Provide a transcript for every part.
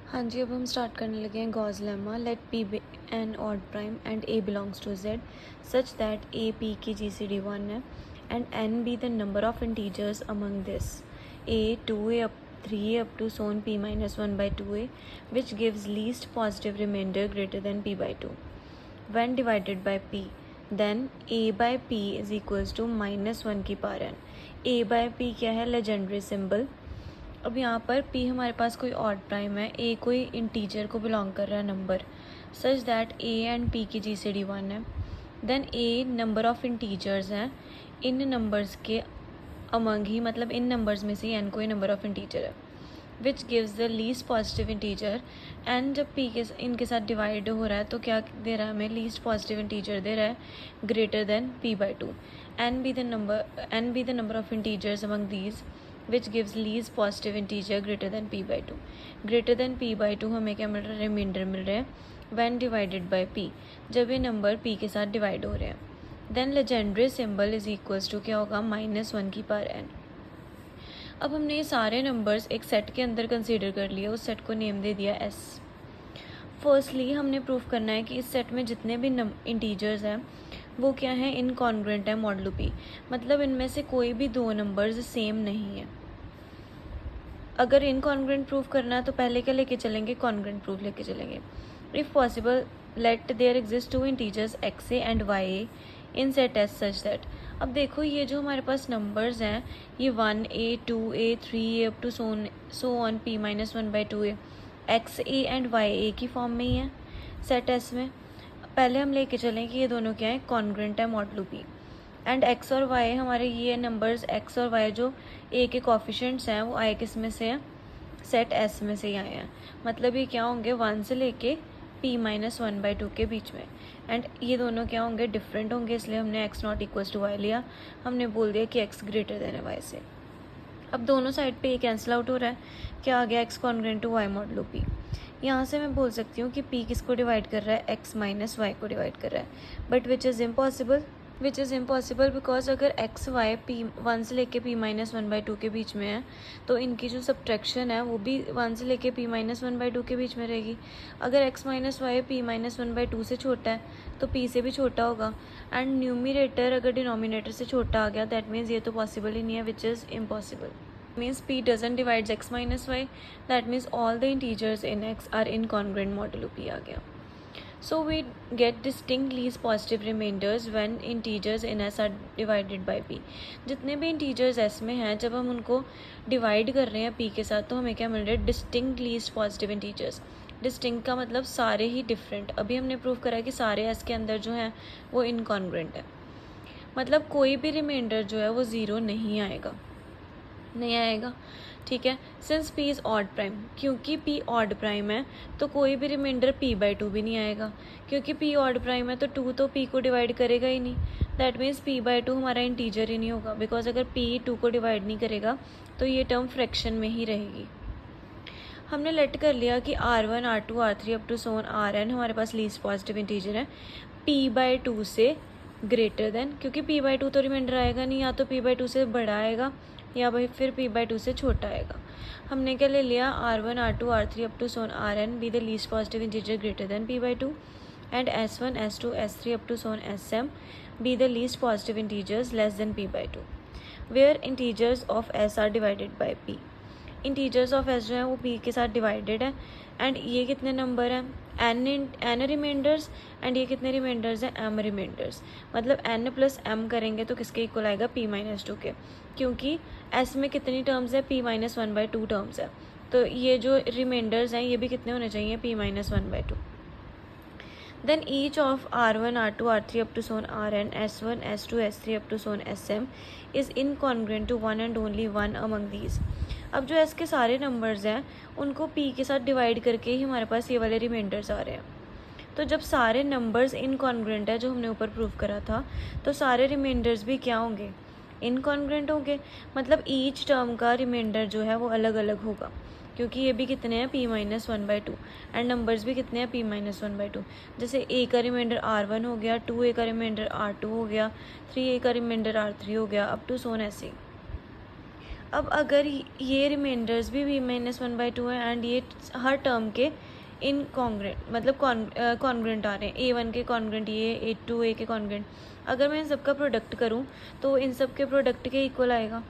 हाँ जी, अब हम स्टार्ट करने लगे हैं Gauss lemma. Let p be an odd prime and a belongs to Z such that a p की GCD 1 है and n be the number of integers among this a 2a up 3a up to so on p minus 1 by 2a which gives least positive remainder greater than p by 2. When divided by p, then a by p is equals to minus 1 की power n. a by p क्या है? Legendre symbol. अब यहाँ पर p हमारे पास कोई odd prime है, a कोई इंटीजर को बिलोंग कर रहा है number, such that a and p की GCD 1 है। Then a number of integers हैं, इन नंबर्स के अमंग ही, मतलब इन नंबर्स में से n कोई नंबर ऑफ इंटीजर है, which gives the least positive integer. And जब p के इनके साथ डिवाइड हो रहा है तो क्या दे रहा है हमें? लीस्ट पॉजिटिव इंटीजर दे रहा है greater than p by 2. n be the number of integers among these which gives least positive integer greater than p by 2. greater than p by 2 हमें क्या मिल रहा है? रिमाइंडर मिल रहा है when divided by p, जब ये नंबर p के साथ डिवाइड हो रहे हैं। Then Legendre symbol is equals to क्या होगा? -1 की पावर n. अब हमने ये सारे नंबर्स एक सेट के अंदर कंसीडर कर लिया, उस सेट को नेम दे दिया s. फर्स्टली हमने प्रूफ करना है कि इस सेट में जितने भी इंटीजर्स हैं वो क्या है? इनकॉन्ग्रुएंट है मॉडुलो p, मतलब इनमें से कोई भी दो नंबर्स सेम नहीं है। अगर इनकॉन्ग्रुएंट प्रूफ करना है तो पहले क्या लेके चलेंगे? कॉन्ग्रुएंट प्रूफ लेके चलेंगे। If possible let there exist two integers x a and y a in set S such that. अब देखो ये जो हमारे पास नंबर्स हैं ये 1a 2a 3a up to so on p minus 1 by 2a x a and y a की form में ही है सेट एस में। पहले हम लेके चलें कि ये दोनों क्या है? कॉन्ग्रुएंट है मॉडुलो p। एंड एक्स और वाई हमारे ये नंबर्स एक्स और वाई जो ए के कोफिशिएंट्स हैं वो आए किस में से हैं? सेट एस में से ही आए हैं। मतलब ये क्या होंगे? 1 से लेके p माइनस 1 बाई 2 के बीच में। एंड ये दोनों क्या होंगे? डिफरेंट होंगे, इसलिए हमने x not equals to y लिया। हमने बोल दिया कि x ग्रेटर देन है y से। अब दोनों साइड पे ये कैंसिल आउट हो रहा है, क्या आ गया? x congruent to y modulo p। यहाँ से मैं बोल सकती हूँ कि p किसको डिवाइड कर रहा है? x माइनस वाई को डिवाइड कर रहा है, but which is impossible because अगर एक्स वाई p 1 से लेके p माइनस 1 बाई 2 के बीच में है तो इनकी जो सब्ट्रैक्शन है वो भी 1 से लेके p माइनस 1 बाई 2 के बीच में रहेगी। अगर x minus y p minus 1 by 2 से छोटा है तो p से भी छोटा होगा। एंड न्यूमिनेटर अगर डिनोमिनेटर से छोटा आ गया दैट मीन्स ये तो पॉसिबल ही नहीं है, which is impossible. means p doesn't divides x minus y, that means all the integers in x are incongruent modulo p आ गया। So we get distinct least positive remainders when integers in s are divided by p. जितने भी integers s में हैं जब हम उनको divide कर रहे हैं p के साथ तो हमें क्या मिल रहा है? distinct least positive integers. Distinct का मतलब सारे ही डिफरेंट। अभी हमने प्रूव करा है कि सारे s के अंदर जो हैं वो इनकॉन्ग्रुएंट है, मतलब कोई भी रिमाइंडर जो है वो ज़ीरो नहीं आएगा। ठीक है, since p is odd prime, क्योंकि p ऑड प्राइम है तो कोई भी रिमाइंडर p बाई 2 भी नहीं आएगा, क्योंकि p ऑड प्राइम है तो 2 तो p को डिवाइड करेगा ही नहीं। दैट मीन्स p बाई 2 हमारा इंटीजर ही नहीं होगा, बिकॉज अगर p 2 को डिवाइड नहीं करेगा तो ये टर्म फ्रैक्शन में ही रहेगी। हमने लेट कर लिया कि r1 r2 r3 up to so on rn हमारे पास लीस्ट पॉजिटिव इंटीजर है p बाई 2 से ग्रेटर देन, क्योंकि p बाई 2 तो रिमाइंडर आएगा नहीं, या तो p बाई 2 से बड़ा आएगा या भाई फिर p बाई 2 से छोटा आएगा। हमने क्या ले लिया? r1 r2 r3 up to so on rn be the least positive integer greater than p by 2 and s1 s2 s3 up to so on sm be the least positive integers less than p by 2 where integers of s are divided by p। Integers of s जो है वो p के साथ divided है। And ये कितने number हैं? n reminders, and ये कितने रिमाइंडर्स हैं? m remainders. मतलब n प्लस m करेंगे तो किसके इक्वल आएगा? p माइनस 2 के, क्योंकि s में कितनी टर्म्स है? p माइनस 1 बाई 2 टर्म्स है, तो ये जो रिमाइंडर्स हैं ये भी कितने होने चाहिए? p minus 1 by 2। Then each of r1 r2 r3 up to so on rn s1 s2 s3 up to so on sm is incongruent to one and only one among these. अब जो s के सारे numbers हैं उनको p के साथ divide करके ही हमारे पास ये वाले रिमाइंडर्स आ रहे हैं। तो जब सारे नंबर्स इनकॉन्ग्रुएंट है जो हमने ऊपर प्रूव करा था तो सारे रिमाइंडर्स भी क्या होंगे? इनकॉन्ग्रुएंट होंगे, मतलब ईच टर्म का रिमाइंडर जो है वो अलग अलग होगा, क्योंकि ये भी कितने हैं? p minus 1 by 2 and numbers भी कितने हैं? p minus 1 by 2। जैसे a का रिमाइंडर r1 हो गया, 2a का रिमाइंडर r2 हो गया, 3a का रिमाइंडर r3 हो गया, अप टू सोन ऐसे। अब अगर ये रिमाइंडर्स भी v माइनस 1/2 है एंड ये हर टर्म के इन कॉन्ग्रेंट मतलब कॉन्ग्रेंट आ रहे हैं, A1 के कॉन्ग्रेंट ये, A2 के कॉन्ग्रेंट, अगर मैं इन सब का प्रोडक्ट करूँ तो इन सब के प्रोडक्ट के इक्वल आएगा।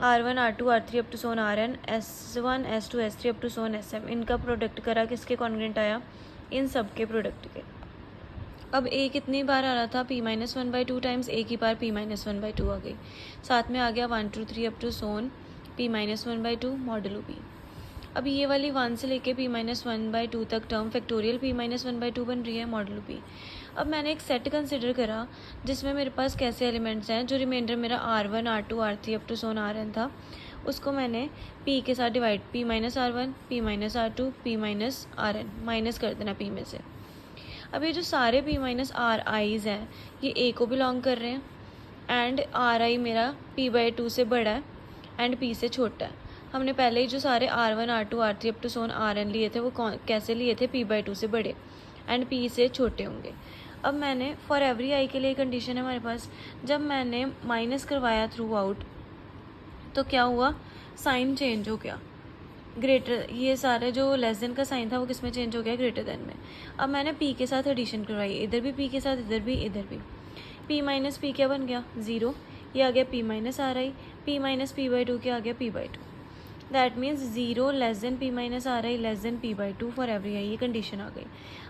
R1 R2 R3 up to so on Rn, S1 S2 S3 up to so on Sm, इनका प्रोडक्ट करा किसके कॉन्ग्रेंट आया, इन सब के प्रोडक्ट के। अब a कितनी बार आ रहा था, p माइनस 1/2 टाइम्स a की पावर p माइनस 1/2 आ गई, साथ में आ गया 1 2 3 up to so on p minus 1/2 modulo p। अब ये वाली 1 से लेके p माइनस 1/2 तक टर्म फैक्टोरियल p माइनस 1/2 बन रही है मॉडुलो p। अब मैंने एक सेट कंसिडर करा जिसमें मेरे पास कैसे एलिमेंट्स हैं, जो रिमाइंडर मेरा R1 R2 R3 up to so on Rn था उसको मैंने p के साथ divide, p minus R1 p minus R2 p minus Rn minus कर देना p में से। अब ये जो सारे p माइनस आर आईज हैं ये a को बिलोंग कर रहे हैं एंड आर आई मेरा p/2 से बड़ा है एंड p से छोटा है। हमने पहले ही जो सारे R1 R2 R3 up to so on Rn लिए थे वो कैसे लिए थे, p/2 से बड़े एंड p से छोटे होंगे। अब मैंने फॉर एवरी आई के लिए कंडीशन है हमारे पास, जब मैंने माइनस करवाया थ्रू आउट तो क्या हुआ, साइन चेंज हो गया, ग्रेटर, ये सारे जो लेस देन का साइन था वो किस में चेंज हो गया, ग्रेटर देन में। अब मैंने p के साथ एडिशन करवाई, इधर भी p के साथ, इधर भी, इधर भी। p माइनस p क्या बन गया, 0, ये आ गया p minus r i, p minus p/2 क्या आ गया, p/2। That means 0 less than p minus r i less than p/2 for every i, ये कंडीशन आ गई।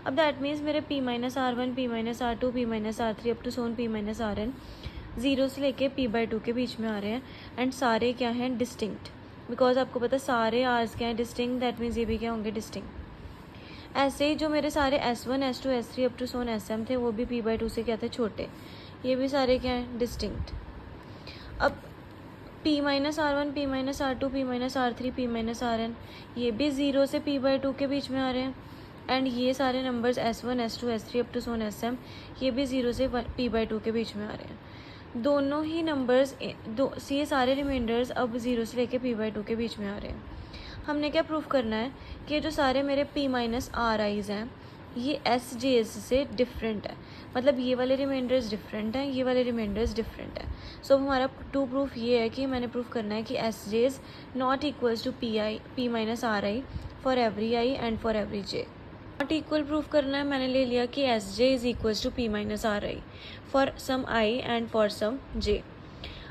अब दैट मीन्स मेरे p minus R1 p minus R2 p minus R3 up to so on p minus Rn 0 से लेके p/2 के बीच में आ रहे हैं एंड सारे क्या हैं, डिस्टिंक्ट, बिकॉज आपको पता है सारे आर्स क्या हैं, डिस्टिंक्ट, दैट मीन्स ये भी क्या होंगे, डिस्टिंक्ट। ऐसे ही जो मेरे सारे S1 S2 S3 up to so on Sm थे वो भी p/2 से क्या थे, छोटे, ये भी सारे क्या हैं, डिस्टिंक्ट। अब p minus R1 p minus R2 p minus R3 p minus Rn ये भी 0 से p/2 के बीच में आ रहे हैं एंड ये सारे numbers S1 S2 S3 up to so on Sm ये भी 0 से p/2 के बीच में आ रहे हैं। दोनों ही नंबर्स ये सारे रिमाइंडर्स अब 0 से लेके p/2 के बीच में आ रहे हैं। हमने क्या प्रूफ करना है कि जो सारे मेरे p माइनस आर आईज हैं ये एस जेज से डिफरेंट है, मतलब ये वाले रिमाइंडर्स डिफरेंट हैं, ये वाले रिमाइंडर्स डिफरेंट है। सो हमारा टू प्रूफ ये है कि मैंने प्रूफ करना है कि s j not equals to p minus r i for every i and for every j. Not equal proof करना है, मैंने ले लिया कि s j is equals to p minus r i for some i and for some j.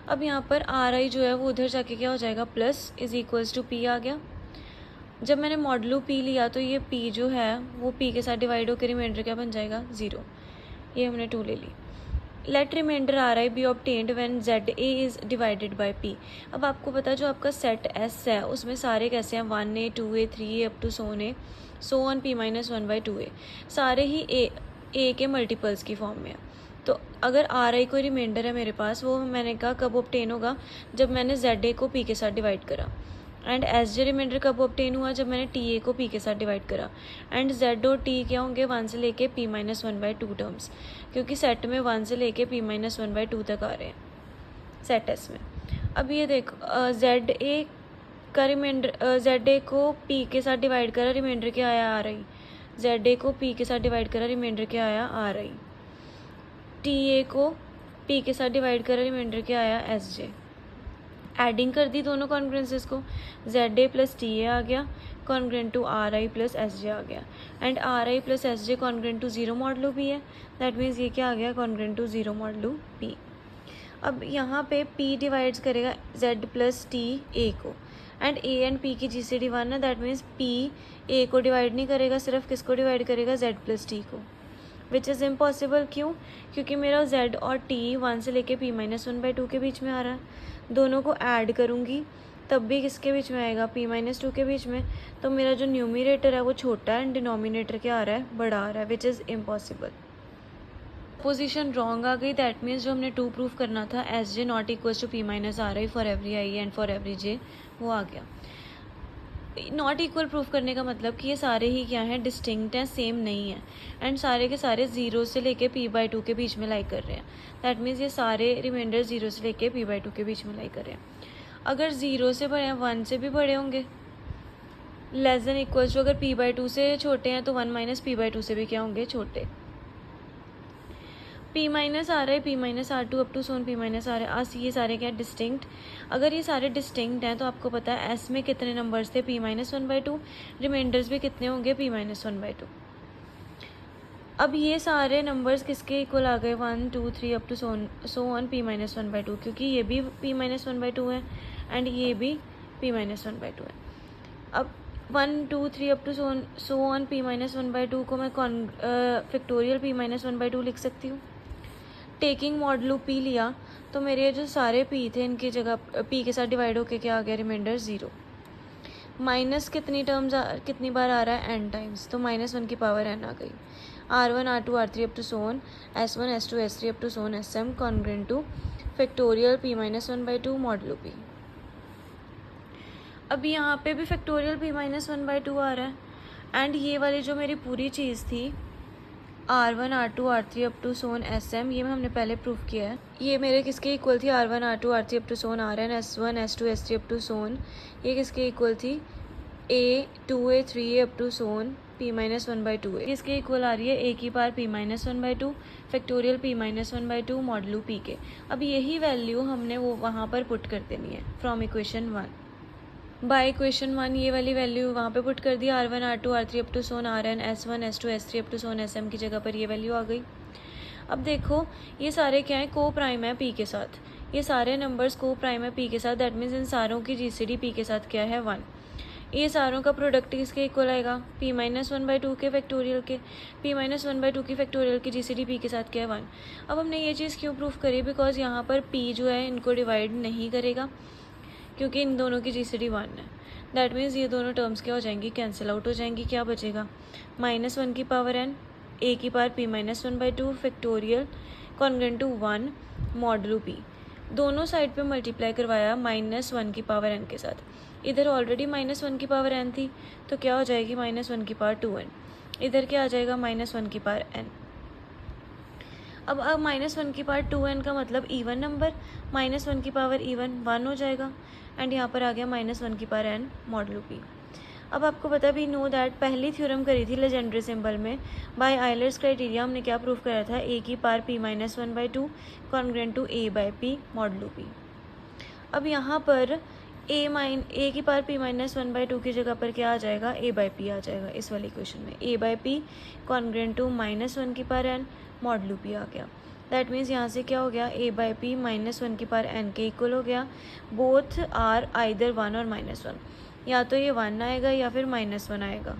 अब यहाँ पर are आई जो है वो उधर जाके क्या हो जाएगा, plus is equals to p आ गया। जब मैंने मॉडुलो p लिया तो ये p जो है वो p के साथ डिवाइड होकर रिमाइंडर क्या बन जाएगा, 0, ये हमने 2 ले ली। Let reminder r i be obtained when z a is divided by p। अब आपको पता है जो आपका सेट S है उसमें सारे कैसे हैं, 1a 2a 3a up to so on a so on p minus 1/2a, सारे ही a के मल्टीपल्स की फॉर्म में है। तो अगर आर आई कोई रिमाइंडर है मेरे पास, वो मैंने कहा कब ऑब्टेन होगा, जब मैंने जेड ए को p के साथ डिवाइड करा। एंड एस जे रिमाइंडर कब ऑब्टेन हुआ, जब मैंने टी ए को p के साथ डिवाइड करा। एंड जेड और t क्या होंगे, 1 से लेके p माइनस 1/2 टर्म्स, क्योंकि सेट में 1 से लेके p माइनस 1/2 तक आ रहे हैं सेट एस में। अब ये देखो जेड ए का रिमाइंडर, जेड ए को p के साथ डिवाइड करा, रिमाइंडर क्या आया, आर आई। जेड ए को p के साथ डिवाइड करा, रिमाइंडर क्या आया, आर आई। टी ए को p के साथ डिवाइड करा, रिमाइंडर क्या आया, एस जे। एडिंग कर दी दोनों कॉन्ग्रेंसेस को, z a plus t a आ गया congruent to r i plus s j आ गया and r i plus s j congruent to 0 modulo p है, दैट मीन्स ये क्या आ गया, कॉन्ग्रेंट टू 0 मॉडुलो p। अब यहाँ पे p डिवाइड्स करेगा z प्लस टी ए को एंड a एंड p की GCD 1 है, दैट मीन्स p a को डिवाइड नहीं करेगा, सिर्फ किसको डिवाइड करेगा, z प्लस टी को, विच इज़ इम्पॉसिबल। क्यों, क्योंकि मेरा z और t 1 से लेके p माइनस 1/2 के बीच में आ रहा है। दोनों को ऐड करूँगी तब भी किसके बीच में आएगा, p माइनस 2 के बीच में। तो मेरा जो न्यूमिनेटर है वो छोटा है एंड डिनोमिनेटर क्या आ रहा है, बड़ा आ रहा है, which is impossible. Position wrong आ गई, दैट मीन्स जो हमने 2 प्रूफ करना था, s j not equals to p minus r i for every i and for every j, वो आ गया। नॉट इक्वल प्रूफ करने का मतलब कि ये सारे ही क्या हैं, डिस्टिंक्ट हैं, सेम नहीं है एंड सारे के सारे 0 से लेके p/2 के बीच में लाई कर रहे हैं। दैट मीन्स ये सारे रिमाइंडर 0 से लेके p/2 के बीच में लाई कर रहे हैं। अगर 0 से बड़े हैं 1 से भी बड़े होंगे, लेस देन इक्वल्स टू, अगर p/2 से छोटे हैं तो 1 माइनस p/2 से भी क्या होंगे, छोटे। पी माइनस आ रहा है, p minus r two up to so on p minus आ रहा है। ये सारे क्या डिस्टिंक्ट, अगर ये सारे डिस्टिंक्ट हैं तो आपको पता है एस में कितने नंबर्स थे, p minus one by two, remainders भी कितने होंगे, p minus one by two. अब ये सारे नंबर्स किसके इक्वल आ गए, 1 2 3 up to so on p minus one by two, क्योंकि ये भी p minus one by two है एंड ये भी p minus one by two है। अब 1 2 3 up to so on p minus one by two को मैं factorial p minus one by two लिख सकती हूँ। टेकिंग मॉडलू पी लिया तो मेरे जो सारे पी थे इनकी जगह पी के साथ डिवाइड होके क्या आ गया, रिमाइंडर 0। माइनस कितनी बार आ रहा है, n टाइम्स, तो माइनस वन की पावर n आ गई। R1 R2 R3 up to so on S1 S2 S3 up to so on SM congruent to factorial p minus one by two modulo p। अब यहाँ पे भी factorial p minus one by two आ रहा है and ये वाली जो मेरी पूरी चीज़ थी R1 R2 R3 up to so on SM, ये हमने पहले प्रूफ किया है। ये मेरे किसके इक्वल थी, R1 R2 R3 up to so on Rn S1 S2 S3 up to so on, ये किसके इक्वल थी, A2 A3 up to so on p minus one by two. इसके इक्वल आ रही है a की power p minus one by two factorial p minus one by two modulo p के। अब यही वैल्यू हमने वो वहाँ पर पुट कर देनी है फ्रॉम इक्वेशन 1। बाय इक्वेशन 1 ये वाली वैल्यू वहाँ पे पुट कर दिया, R1 R2 R3 up to so on Rn S1 S2 S3 up to so on SM की जगह पर ये वैल्यू आ गई। अब देखो ये सारे क्या है, को प्राइम है p के साथ, ये सारे नंबर्स को प्राइम है p के साथ, दैट मीन्स इन सारों की GCD p के साथ क्या है, 1। ये सारों का प्रोडक्ट किसके इक्वल आएगा, p minus one by to के फैक्टोरियल के, p minus one by two की फैक्टोरियल की GCD p के साथ क्या है, 1। अब हमने ये चीज़ क्यों प्रूफ करी, बिकॉज यहाँ पर p जो है इनको डिवाइड नहीं करेगा क्योंकि इन दोनों की GCD 1 है। दैट मीन्स ये दोनों टर्म्स क्या हो जाएंगी, कैंसिल आउट हो जाएंगी। क्या बचेगा, माइनस वन की पावर n, a की power p minus one by two factorial congruent to 1 modulo p। दोनों साइड पे मल्टीप्लाई करवाया माइनस वन की पावर n के साथ, इधर ऑलरेडी माइनस वन की पावर n थी तो क्या हो जाएगी, माइनस वन की पावर 2n, इधर क्या आ जाएगा, माइनस वन की पावर n। अब माइनस वन की पावर 2n का मतलब इवन नंबर, माइनस वन की पावर इवन 1 हो जाएगा एंड यहाँ पर आ गया माइनस वन की पावर n मॉडलू p। अब आपको पता भी नो दैट पहली थ्योरम करी थी लेजेंडरी सिंबल में, बाय आइलर्स क्राइटेरिया हमने क्या प्रूफ करा था, a की power p minus one by two congruent to a by p modulo p। अब यहाँ पर a की power p minus one by two की जगह पर क्या आ जाएगा, a बाई p आ जाएगा इस वाली इक्वेशन में, a by p congruent to minus one की पावर n मॉडलू p आ गया। दैट मीन्स यहाँ से क्या हो गया, a by p minus one की पावर n के इक्वल हो गया। बोथ आर आइदर 1 और -1, या तो ये 1 आएगा या फिर -1 आएगा।